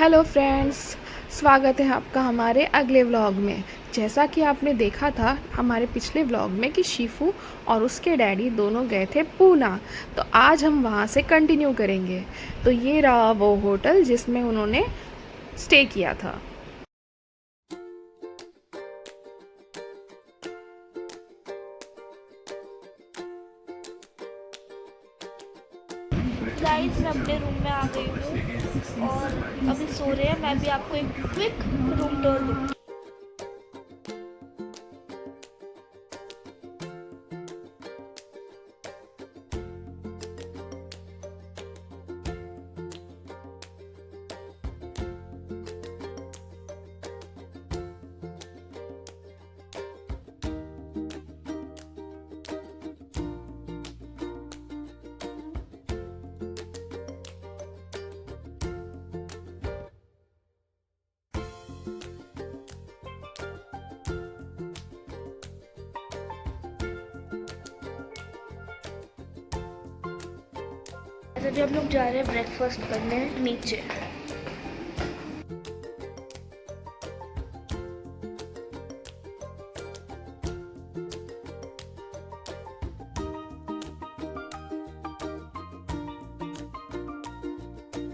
Hello friends, स्वागत है आपका हमारे अगले व्लॉग में। जैसा कि आपने देखा था हमारे पिछले व्लॉग में कि शीफू और उसके डैडी दोनों गए थे पूना, तो आज हम वहाँ से कंटिन्यू करेंगे। तो ये रहा वो होटल जिसमें उन्होंने स्टे किया था। गाइस मैं अपने रूम में आ गई हूँ और अभी सो रहे हैं। मैं भी आपको एक क्विक रूम टूर दूँ। अभी हम लोग जा रहे हैं ब्रेकफास्ट करने नीचे।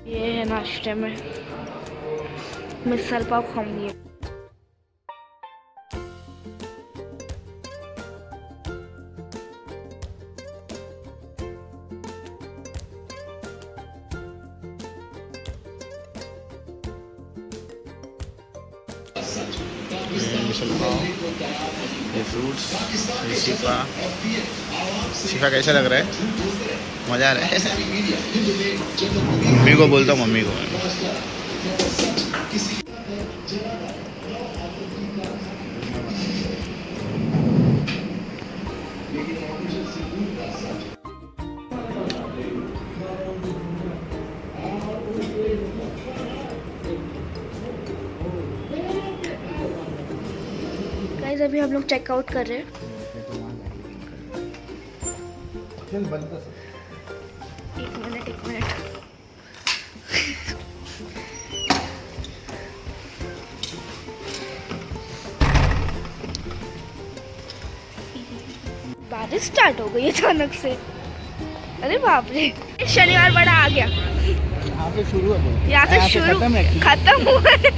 ये है नाश्ते में मिसल पाव खाऊंगी। ये मिसल पाव, ये फ्रूट्स, ये शिफा। शिफा कैसा लग रहा है? मज़ा आ रहा है? मम्मी को बोलता हूँ, मम्मी को। गाइस अभी हम लोग चेकआउट कर रहे हैं। एक मिनट बारिश स्टार्ट हो गई अचानक से। अरे बाप रे, शनिवार बड़ा आ गया। यहाँ से शुरू है, यहाँ से शुरू खत्म हुआ है,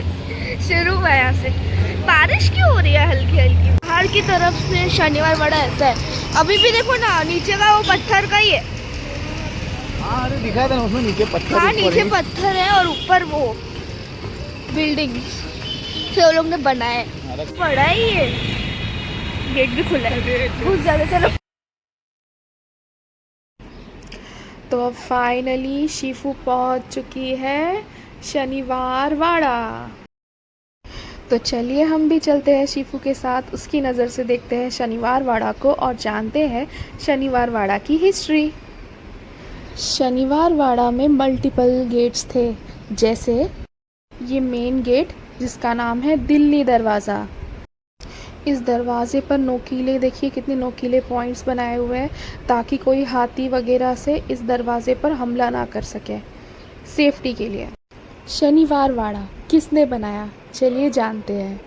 शुरू हुआ है यहाँ से। बारिश क्यों हो रही है हल्की हल्की? बाहर की तरफ से शनिवार बड़ा ऐसा है। अभी भी देखो ना, नीचे का वो पत्थर का ही है। हाँ, अरे दिखाया था ना उसमें, नीचे पत्थर। हाँ नीचे पत्थर है और ऊपर वो बिल्डिंग्स से वो लोग ने बनाया है। बड़ा ही है, गेट भी खुला है, घुस जाते। चलो। तो अब फाइनली शीफू पहुँच चुकी है शनिवार वाड़ा। तो चलिए हम भी चलते हैं शीफू के साथ, उसकी नज़र से देखते हैं शनिवार वाड़ा को और जानते हैं शनिवार वाड़ा की हिस्ट्री। शनिवार वाड़ा में मल्टीपल गेट्स थे, जैसे ये मेन गेट जिसका नाम है दिल्ली दरवाज़ा। इस दरवाज़े पर नोकीले, देखिए कितने नोकीले पॉइंट्स बनाए हुए हैं ताकि कोई हाथी वगैरह से इस दरवाज़े पर हमला ना कर सके, सेफ्टी के लिए। शनिवार वाड़ा किसने बनाया, चलिए जानते हैं।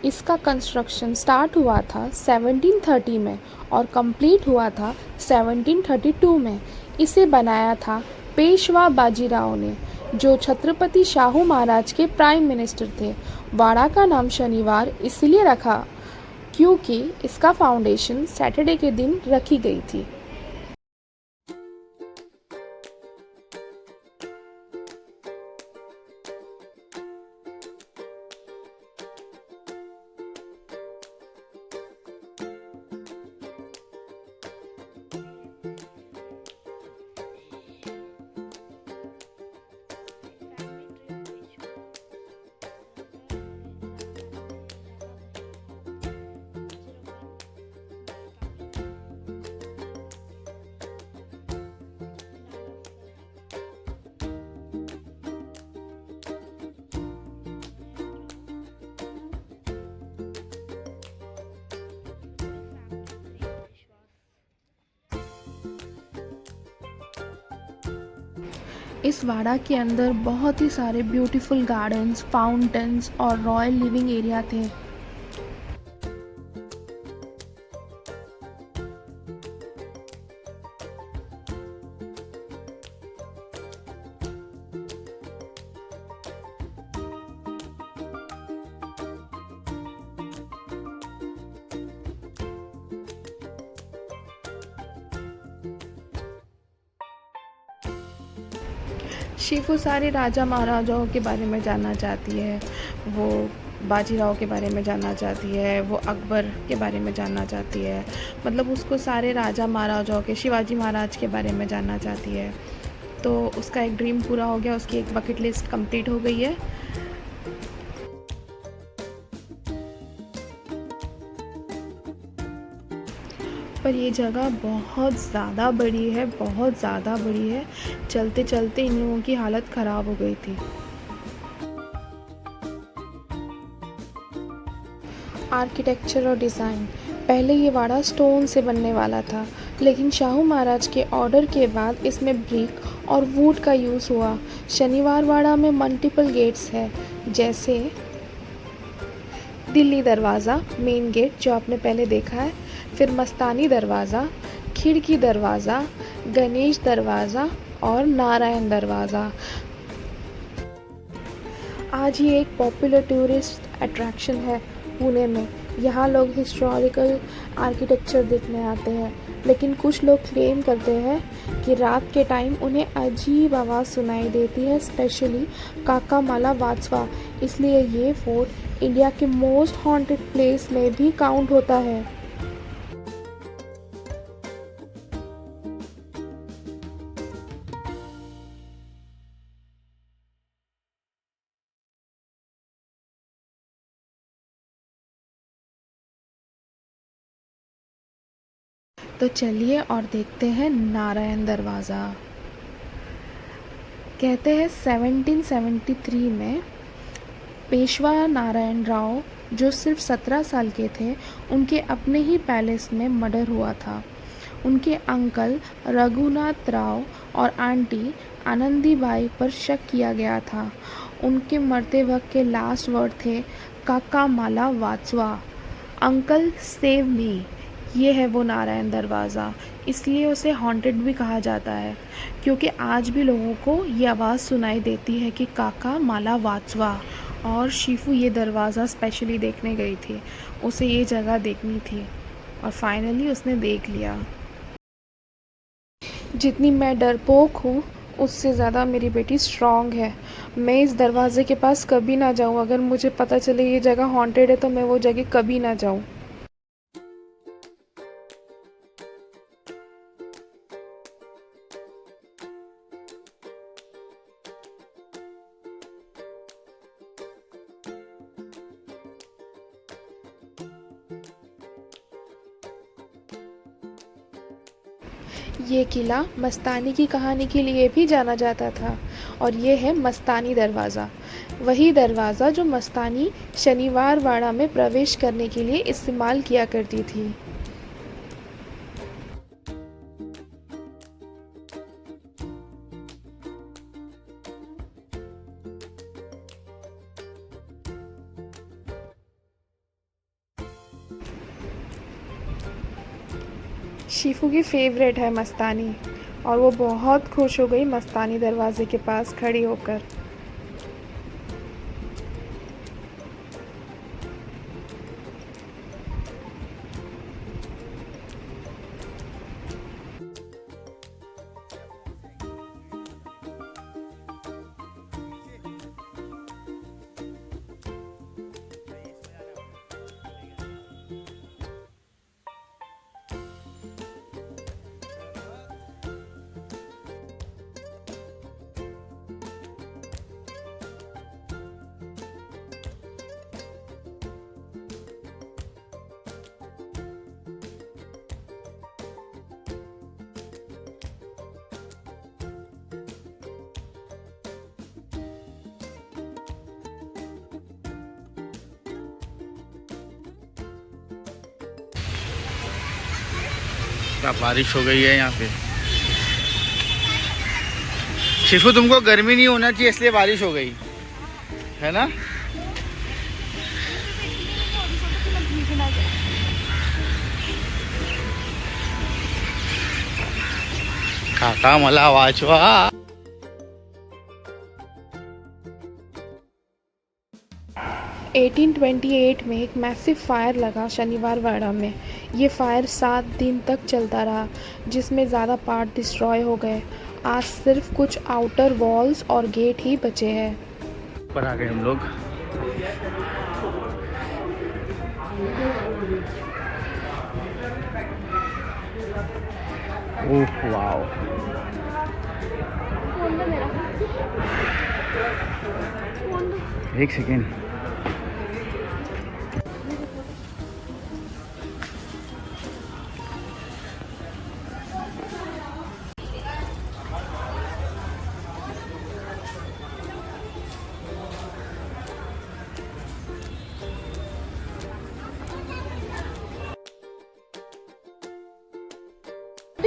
इसका कंस्ट्रक्शन स्टार्ट हुआ था 1730 में और कंप्लीट हुआ था 1732 में। इसे बनाया था पेशवा बाजीराव ने, जो छत्रपति शाहू महाराज के प्राइम मिनिस्टर थे। वाड़ा का नाम शनिवार इसलिए रखा क्योंकि इसका फाउंडेशन सैटरडे के दिन रखी गई थी। इस वाड़ा के अंदर बहुत ही सारे ब्यूटीफुल गार्डन्स, फाउंटेन्स और रॉयल लिविंग एरिया थे। शिफू सारे राजा महाराजाओं के बारे में जानना चाहती है। वो बाजीराव के बारे में जानना चाहती है, वो अकबर के बारे में जानना चाहती है, मतलब उसको सारे राजा महाराजाओं के, शिवाजी महाराज के बारे में जानना चाहती है। तो उसका एक ड्रीम पूरा हो गया, उसकी एक बकेट लिस्ट कंप्लीट हो गई है। पर ये जगह बहुत ज़्यादा बड़ी है, बहुत ज़्यादा बड़ी है। चलते चलते इन लोगों की हालत ख़राब हो गई थी। आर्किटेक्चर और डिज़ाइन, पहले ये वाड़ा स्टोन से बनने वाला था, लेकिन शाहू महाराज के ऑर्डर के बाद इसमें ब्रिक और वुड का यूज़ हुआ। शनिवार वाड़ा में मल्टीपल गेट्स है, जैसे दिल्ली दरवाज़ा, मेन गेट जो आपने पहले देखा है, फिर मस्तानी दरवाज़ा, खिड़की दरवाज़ा, गणेश दरवाज़ा और नारायण दरवाज़ा। आज ये एक पॉपुलर टूरिस्ट अट्रैक्शन है पुणे में। यहाँ लोग हिस्टोरिकल आर्किटेक्चर देखने आते हैं, लेकिन कुछ लोग क्लेम करते हैं कि रात के टाइम उन्हें अजीब आवाज़ सुनाई देती है, स्पेशली काका माला वात्सवा। इसलिए ये फोर्ट इंडिया के मोस्ट हॉन्टेड प्लेस में भी काउंट होता है। तो चलिए और देखते हैं नारायण दरवाज़ा। कहते हैं 1773 में पेशवा नारायण राव, जो सिर्फ 17 साल के थे, उनके अपने ही पैलेस में मर्डर हुआ था। उनके अंकल रघुनाथ राव और आंटी आनंदीबाई पर शक किया गया था। उनके मरते वक्त के लास्ट वर्ड थे, काका माला वात्सवा, अंकल सेव मी। ये है वो नारायण दरवाज़ा, इसलिए उसे हॉन्टेड भी कहा जाता है, क्योंकि आज भी लोगों को ये आवाज़ सुनाई देती है कि काका माला वात्सवा। और शिफू ये दरवाज़ा स्पेशली देखने गई थी, उसे ये जगह देखनी थी और फाइनली उसने देख लिया। जितनी मैं डरपोक हूँ, उससे ज़्यादा मेरी बेटी स्ट्रॉन्ग है। मैं इस दरवाज़े के पास कभी ना जाऊँ। अगर मुझे पता चले ये जगह हॉन्टेड है तो मैं वो जगह कभी ना जाऊँ। ये किला मस्तानी की कहानी के लिए भी जाना जाता था और ये है मस्तानी दरवाज़ा, वही दरवाज़ा जो मस्तानी शनिवार वाड़ा में प्रवेश करने के लिए इस्तेमाल किया करती थी। शिफू की फेवरेट है मस्तानी और वो बहुत खुश हो गई मस्तानी दरवाजे के पास खड़ी होकर। क्या बारिश हो गई है यहाँ पे। शिफू तुमको गर्मी नहीं होना चाहिए इसलिए बारिश हो गई है ना। काका मला वाचवा। 1828 में एक मैसिव फायर लगा शनिवार वाड़ा में। ये फायर 7 दिन तक चलता रहा, जिसमें ज़्यादा पार्ट डिस्ट्रॉय हो गए। आज सिर्फ कुछ आउटर वॉल्स और गेट ही बचे हैं। ऊपर आ गए हम लोग। ओह वाओ, एक सेकेंड।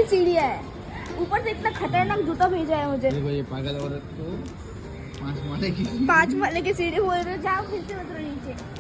सीढ़िया है, ऊपर से इतना खतरनाक जूता भेजा है मुझे। देखो ये पागल औरत को 5 माले की सीढ़ी बोल रहे, जाओ फिर से उतरो नीचे।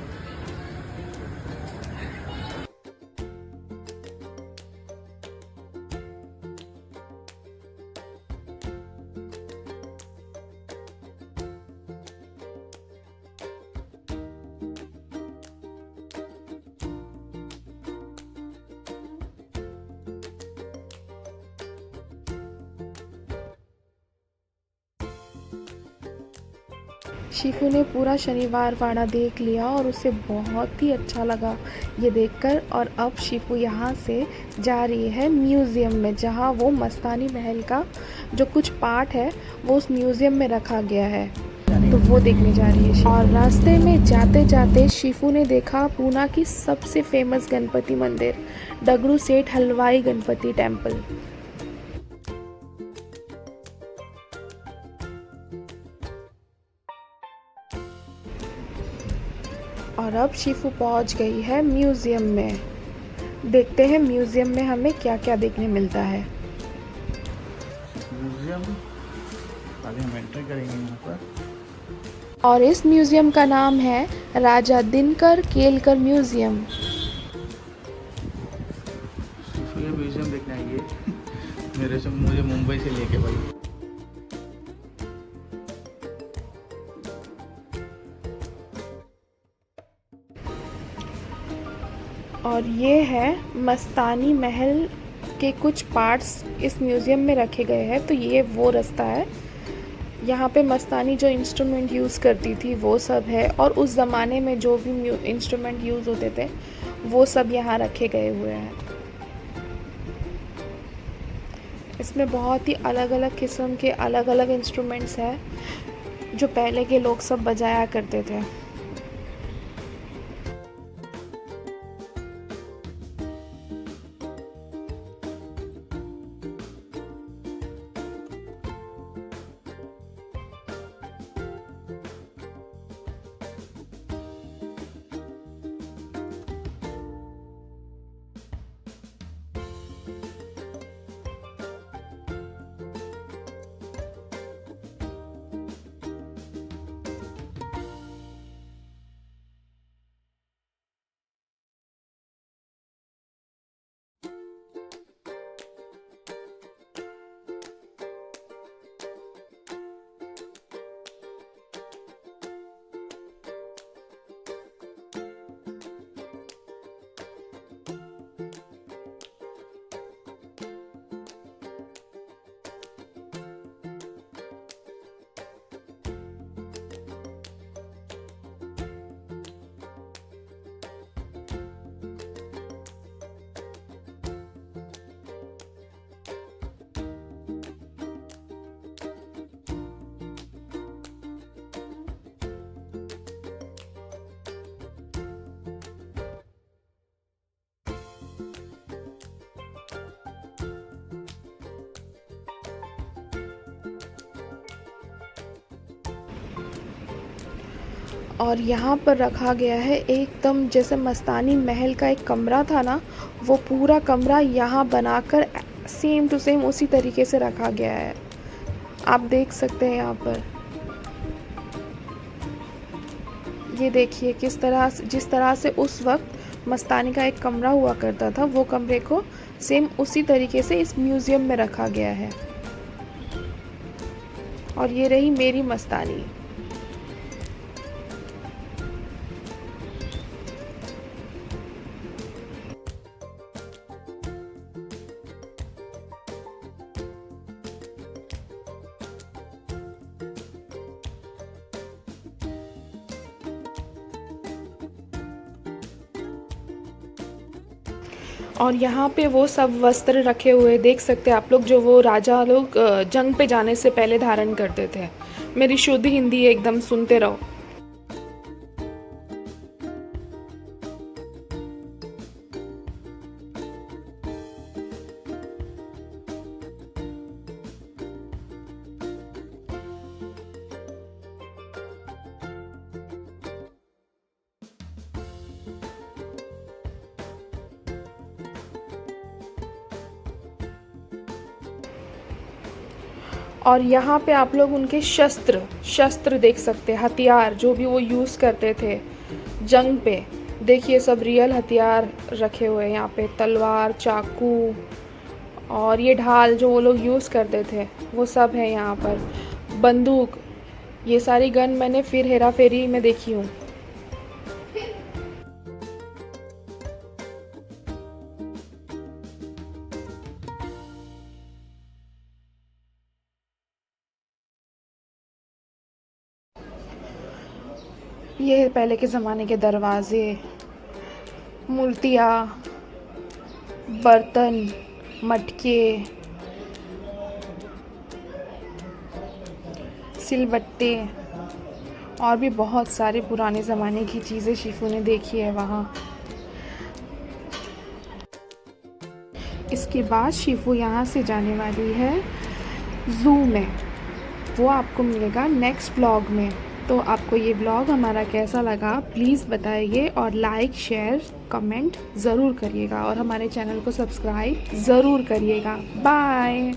शिफू ने पूरा शनिवार वाड़ा देख लिया और उसे बहुत ही अच्छा लगा ये देखकर। और अब शिफू यहाँ से जा रही है म्यूज़ियम में, जहाँ वो मस्तानी महल का जो कुछ पार्ट है वो उस म्यूज़ियम में रखा गया है, तो वो देखने जा रही है। और रास्ते में जाते जाते शिफू ने देखा पूना की सबसे फेमस गणपति मंदिर, डगरू सेठ हलवाई गणपति टेम्पल। और अब शिफू पहुंच गई है म्यूज़ियम में। देखते हैं म्यूज़ियम में हमें क्या क्या देखने मिलता है। म्यूजियम पहले हम एंटर करेंगे यहाँ पर। और इस म्यूज़ियम का नाम है राजा दिनकर केलकर म्यूज़ियम। ये म्यूजियम देखने आइए। मुझे मुंबई से लेके भाई। और ये है मस्तानी महल के कुछ पार्ट्स इस म्यूज़ियम में रखे गए हैं। तो ये वो रास्ता है, यहाँ पे मस्तानी जो इंस्ट्रूमेंट यूज़ करती थी वो सब है, और उस ज़माने में जो भी इंस्ट्रूमेंट यूज़ होते थे वो सब यहाँ रखे गए हुए हैं। इसमें बहुत ही अलग अलग किस्म के अलग अलग इंस्ट्रूमेंट्स हैं जो पहले के लोग सब बजाया करते थे। और यहाँ पर रखा गया है एकदम जैसे मस्तानी महल का एक कमरा था ना, वो पूरा कमरा यहाँ बनाकर सेम टू सेम उसी तरीके से रखा गया है। आप देख सकते हैं यहाँ पर, ये देखिए किस तरह जिस तरह से उस वक्त मस्तानी का एक कमरा हुआ करता था, वो कमरे को सेम उसी तरीके से इस म्यूज़ियम में रखा गया है। और ये रही मेरी मस्तानी। और यहाँ पे वो सब वस्त्र रखे हुए देख सकते हैं आप लोग, जो वो राजा लोग जंग पे जाने से पहले धारण करते थे। मेरी शुद्ध हिंदी है एकदम, सुनते रहो। और यहाँ पे आप लोग उनके शस्त्र देख सकते हैं, हथियार जो भी वो यूज़ करते थे जंग पे। देखिए सब रियल हथियार रखे हुए हैं यहाँ पे, तलवार, चाकू और ये ढाल जो वो लोग यूज़ करते थे वो सब है यहाँ पर। बंदूक, ये सारी गन मैंने फिर हेरा फेरी में देखी हूँ। ये पहले के ज़माने के दरवाज़े, मूर्तियाँ, बर्तन, मटके, सिलबट्टे और भी बहुत सारे पुराने ज़माने की चीज़ें शीफू ने देखी है वहाँ। इसके बाद शीफू यहाँ से जाने वाली है ज़ू में, वो आपको मिलेगा नेक्स्ट व्लॉग में। तो आपको ये व्लॉग हमारा कैसा लगा प्लीज़ बताइए, और लाइक, शेयर, कमेंट ज़रूर करिएगा, और हमारे चैनल को सब्सक्राइब ज़रूर करिएगा। बाय।